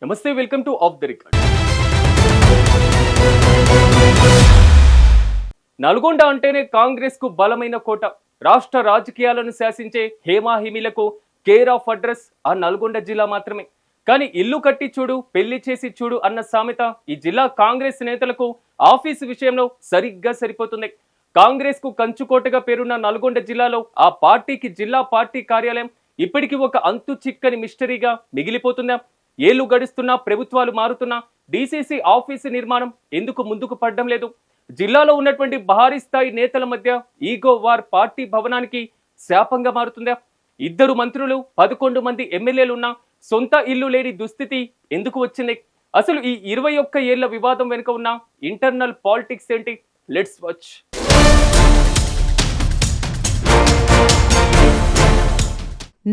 నమస్తే, welcome to of the record. Nalgonda అంటేనే కాంగ్రెస్ కు బలమైన కోట. రాష్ట్ర రాజకీయాలను శాసించే హేమాహిమీలకు కేర్ ఆఫ్ అడ్రస్ ఆ నల్గొండ జిల్లా మాత్రమే. కానీ ఇల్లు కట్టి చూడు, పెళ్లి చేసి చూడు అన్న సామెత ఈ జిల్లా కాంగ్రెస్ నేతలకు ఆఫీసు విషయంలో సరిగ్గా సరిపోతుంది. కాంగ్రెస్ కు కంచుకోటగా పేరున్న నల్గొండ జిల్లాలో ఆ పార్టీకి జిల్లా పార్టీ కార్యాలయం ఇప్పటికీ ఒక అంతు చిక్కని మిస్టరీగా మిగిలిపోతుందా? ఏళ్లు గడుస్తున్నా, ప్రభుత్వాలు మారుతున్నా డీసీసీ ఆఫీసు నిర్మాణం ఎందుకు ముందుకు పడడం లేదు? జిల్లాలో ఉన్నటువంటి భారీ స్థాయి నేతల మధ్య ఈగో వార్ పార్టీ భవనానికి శాపంగా మారుతుందా? 2 మంత్రులు, 11 మంది ఎమ్మెల్యేలున్నా సొంత ఇల్లు లేని దుస్థితి ఎందుకు వచ్చింది? అసలు ఈ 21 ఏళ్ల వివాదం వెనుక ఉన్న ఇంటర్నల్ పాలిటిక్స్ ఏంటి? Let's watch.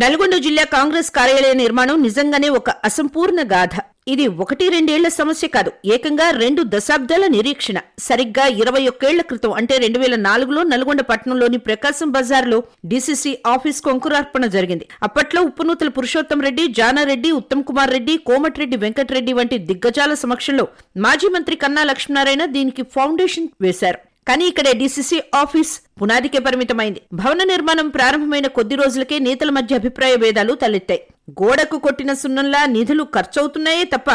నల్గొండ జిల్లా కాంగ్రెస్ కార్యాలయ నిర్మాణం నిజంగానే ఒక అసంపూర్ణ గాథ. ఇది 1-2 ఏళ్ల సమస్య కాదు, ఏకంగా 2 దశాబ్దాల నిరీక్షణ. సరిగ్గా 21 ఏళ్ల క్రితం అంటే 2004లో నల్గొండ పట్టణంలోని ప్రకాశం బజార్లో డీసీసీ ఆఫీస్ కు అంకురార్పణ జరిగింది. అప్పట్లో ఉప్పునూతల పురుషోత్తం రెడ్డి, జానారెడ్డి, ఉత్తమ్ కుమార్ రెడ్డి, కోమటిరెడ్డి వెంకటరెడ్డి వంటి దిగ్గజాల సమక్షంలో మాజీ మంత్రి కన్నా లక్ష్మీనారాయణ దీనికి ఫౌండేషన్ వేశారు. కానీ ఇక్కడే డీసీసీ ఆఫీస్ పునాదికే పరిమితమైంది. భవన నిర్మాణం ప్రారంభమైన కొద్ది రోజులకే నేతల మధ్య అభిప్రాయ భేదాలు తలెత్తాయి. గోడకు కొట్టిన సున్నంలా నిధులు ఖర్చవుతున్నాయే తప్ప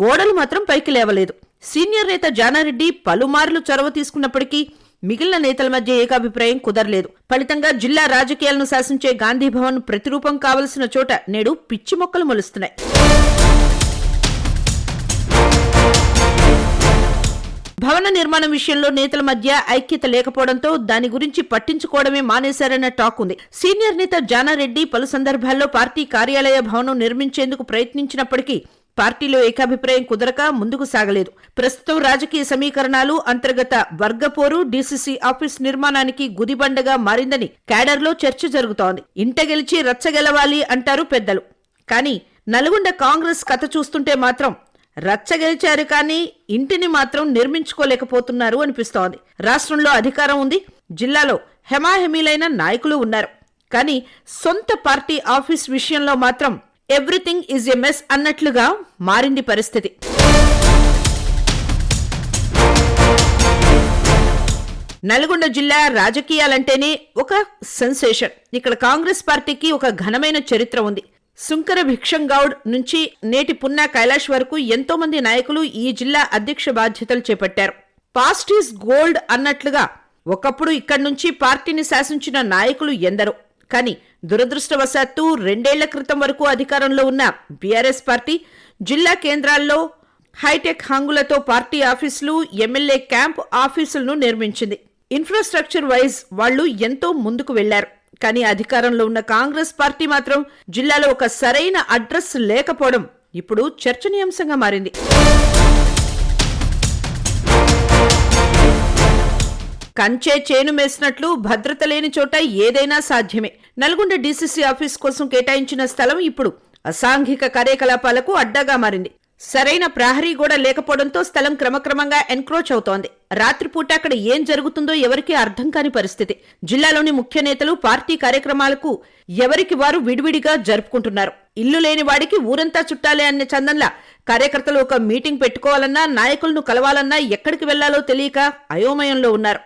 గోడలు మాత్రం పైకి లేవలేదు. సీనియర్ నేత జానారెడ్డి పలుమార్లు చొరవ తీసుకున్నప్పటికీ మిగిలిన నేతల మధ్య ఏకాభిప్రాయం కుదరలేదు. ఫలితంగా జిల్లా రాజకీయాలను శాసించే గాంధీ భవన్ ప్రతిరూపం కావలసిన చోట నేడు పిచ్చి మొక్కలు మొలుస్తున్నాయి. భవన నిర్మాణం విషయంలో నేతల మధ్య ఐక్యత లేకపోవడంతో దాని గురించి పట్టించుకోవడమే మానేశారన్న టాక్ ఉంది. సీనియర్ నేత జానారెడ్డి పలు సందర్భాల్లో పార్టీ కార్యాలయ భవనం నిర్మించేందుకు ప్రయత్నించినప్పటికీ పార్టీలో ఏకాభిప్రాయం కుదరక ముందుకు సాగలేదు. ప్రస్తుతం రాజకీయ సమీకరణాలు, అంతర్గత వర్గపోరు డీసీసీ ఆఫీస్ నిర్మాణానికి గుదిబండగా మారిందని క్యాడర్లో చర్చ జరుగుతోంది. ఇంట గెలిచి రచ్చగెలవాలి అంటారు పెద్దలు. కానీ నల్గొండ కాంగ్రెస్ కథ చూస్తుంటే మాత్రం రచ్చగెలిచారు కానీ ఇంటిని మాత్రం నిర్మించుకోలేకపోతున్నారు అనిపిస్తోంది. రాష్ట్రంలో అధికారం ఉంది, జిల్లాలో హెమాహెమీలైన నాయకులు ఉన్నారు. కానీ సొంత పార్టీ ఆఫీస్ విషయంలో మాత్రం ఎవ్రీథింగ్ ఈజ్ ఎ మెస్ అన్నట్లుగా మారింది పరిస్థితి. నల్గొండ జిల్లా రాజకీయాలంటేనే ఒక సెన్సేషన్. ఇక్కడ కాంగ్రెస్ పార్టీకి ఒక ఘనమైన చరిత్ర ఉంది. సుంకర భిక్షంగౌడ్ నుంచి నేటి పున్నా కైలాష్ వరకు ఎంతో మంది నాయకులు ఈ జిల్లా అధ్యక్ష బాధ్యతలు చేపట్టారు. పాస్ట్ ఈజ్ గోల్డ్ అన్నట్లుగా ఒకప్పుడు ఇక్కడి నుంచి పార్టీని శాసించిన నాయకులు ఎందరో. కానీ దురదృష్టవశాత్తు 2 ఏళ్ల క్రితం వరకు అధికారంలో ఉన్న బీఆర్ఎస్ పార్టీ జిల్లా కేంద్రాల్లో హైటెక్ హంగులతో పార్టీ ఆఫీసులు, ఎమ్మెల్యే క్యాంప్ ఆఫీసులను నిర్మించింది. ఇన్ఫ్రాస్ట్రక్చర్ వైజ్ వాళ్లు ఎంతో ముందుకు వెళ్లారు. కానీ అధికారంలో ఉన్న కాంగ్రెస్ పార్టీ మాత్రం జిల్లాలో ఒక సరైన అడ్రస్ లేకపోవడం ఇప్పుడు చర్చనీయాంశంగా మారింది. కంచే చేను మేసినట్లు భద్రత లేని చోట ఏదైనా సాధ్యమే. నల్గొండ డీసీసీ ఆఫీస్ కోసం కేటాయించిన స్థలం ఇప్పుడు అసాంఘిక కార్యకలాపాలకు అడ్డాగా మారింది. సరైన ప్రహరీ గోడ లేకపోవడంతో స్థలం క్రమక్రమంగా ఎన్క్రోచ్ అవుతోంది. రాత్రిపూట అక్కడ ఏం జరుగుతుందో ఎవరికీ అర్థం కాని పరిస్థితి. జిల్లాలోని ముఖ్య నేతలు పార్టీ కార్యక్రమాలకు ఎవరికి వారు విడివిడిగా జరుపుకుంటున్నారు. ఇల్లు లేని వాడికి ఊరంతా చుట్టాలే అనే చందంలా కార్యకర్తలు ఒక మీటింగ్ పెట్టుకోవాలన్నా, నాయకులను కలవాలన్నా ఎక్కడికి వెళ్లాలో తెలియక అయోమయంలో ఉన్నారు.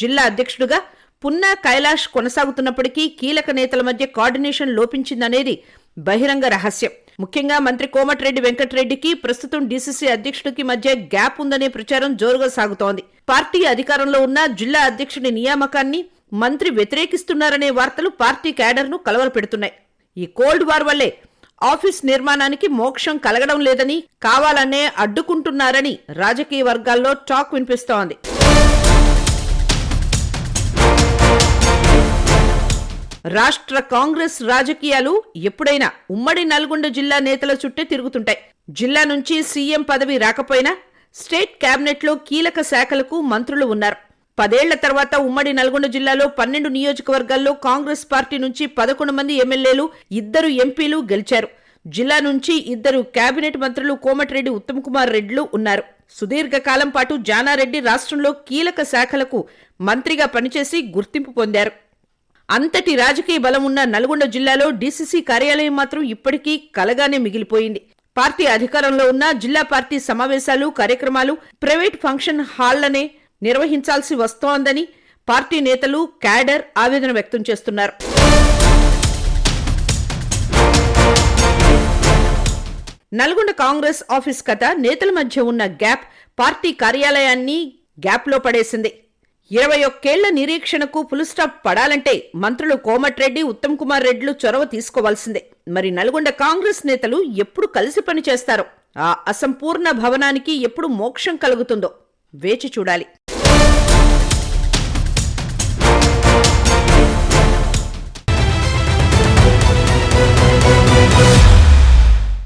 జిల్లా అధ్యక్షుడుగా పున్నా కైలాష్ కొనసాగుతున్నప్పటికీ కీలక నేతల మధ్య కోఆర్డినేషన్ లోపించిందనేది బహిరంగ రహస్యం. ముఖ్యంగా మంత్రి కోమటిరెడ్డి వెంకటరెడ్డికి ప్రస్తుతం డీసీసీ అధ్యక్షుడికి మధ్య గ్యాప్ ఉందనే ప్రచారం జోరుగా సాగుతోంది. పార్టీ అధికారంలో ఉన్న జిల్లా అధ్యక్షుడి నియామకాన్ని మంత్రి వ్యతిరేకిస్తున్నారనే వార్తలు పార్టీ క్యాడర్ను కలవరపెడుతున్నాయి. ఈ కోల్డ్ వార్ వల్లే ఆఫీస్ నిర్మాణానికి మోక్షం కలగడం లేదని, కావాలనే అడ్డుకుంటున్నారని రాజకీయ వర్గాల్లో టాక్ వినిపిస్తోంది. రాష్ట్ర కాంగ్రెస్ రాజకీయాలు ఎప్పుడైనా ఉమ్మడి నల్గొండ జిల్లా నేతల చుట్టే తిరుగుతుంటాయి. జిల్లా నుంచి సీఎం పదవి రాకపోయినా స్టేట్ కేబినెట్ లో కీలక శాఖలకు మంత్రులు ఉన్నారు. 10 ఏళ్ల తర్వాత ఉమ్మడి నల్గొండ జిల్లాలో 12 నియోజకవర్గాల్లో కాంగ్రెస్ పార్టీ నుంచి 11 మంది ఎమ్మెల్యేలు, 2 ఎంపీలు గెలిచారు. జిల్లా నుంచి 2 కేబినెట్ మంత్రులు కోమటిరెడ్డి, ఉత్తమ్ కుమార్ రెడ్డిలు ఉన్నారు. సుదీర్ఘకాలం పాటు జానారెడ్డి రాష్ట్రంలో కీలక శాఖలకు మంత్రిగా పనిచేసి గుర్తింపు పొందారు. అంతటి రాజకీయ బలం ఉన్న నల్గొండ జిల్లాలో డీసీసీ కార్యాలయం మాత్రం ఇప్పటికీ కలగానే మిగిలిపోయింది. పార్టీ అధికారంలో ఉన్న జిల్లా పార్టీ సమావేశాలు, కార్యక్రమాలు ప్రైవేట్ ఫంక్షన్ హాళ్లనే నిర్వహించాల్సి వస్తోందని పార్టీ నేతలు, క్యాడర్ ఆవేదన వ్యక్తం చేస్తున్నారు. నల్గొండ కాంగ్రెస్ ఆఫీస్ కథ, నేతల మధ్య ఉన్న గ్యాప్ పార్టీ కార్యాలయాన్ని గ్యాప్లో పడేసింది. 21 ఏళ్ల నిరీక్షణకు ఫుల్ స్టాప్ పడాలంటే మంత్రులు కోమటిరెడ్డి, ఉత్తమ్ కుమార్ రెడ్డిలు చొరవ తీసుకోవాల్సిందే. మరి నల్గొండ కాంగ్రెస్ నేతలు ఎప్పుడు కలిసి పని చేస్తారో, ఆ అసంపూర్ణ భవనానికి ఎప్పుడు మోక్షం కలుగుతుందో వేచి చూడాలి.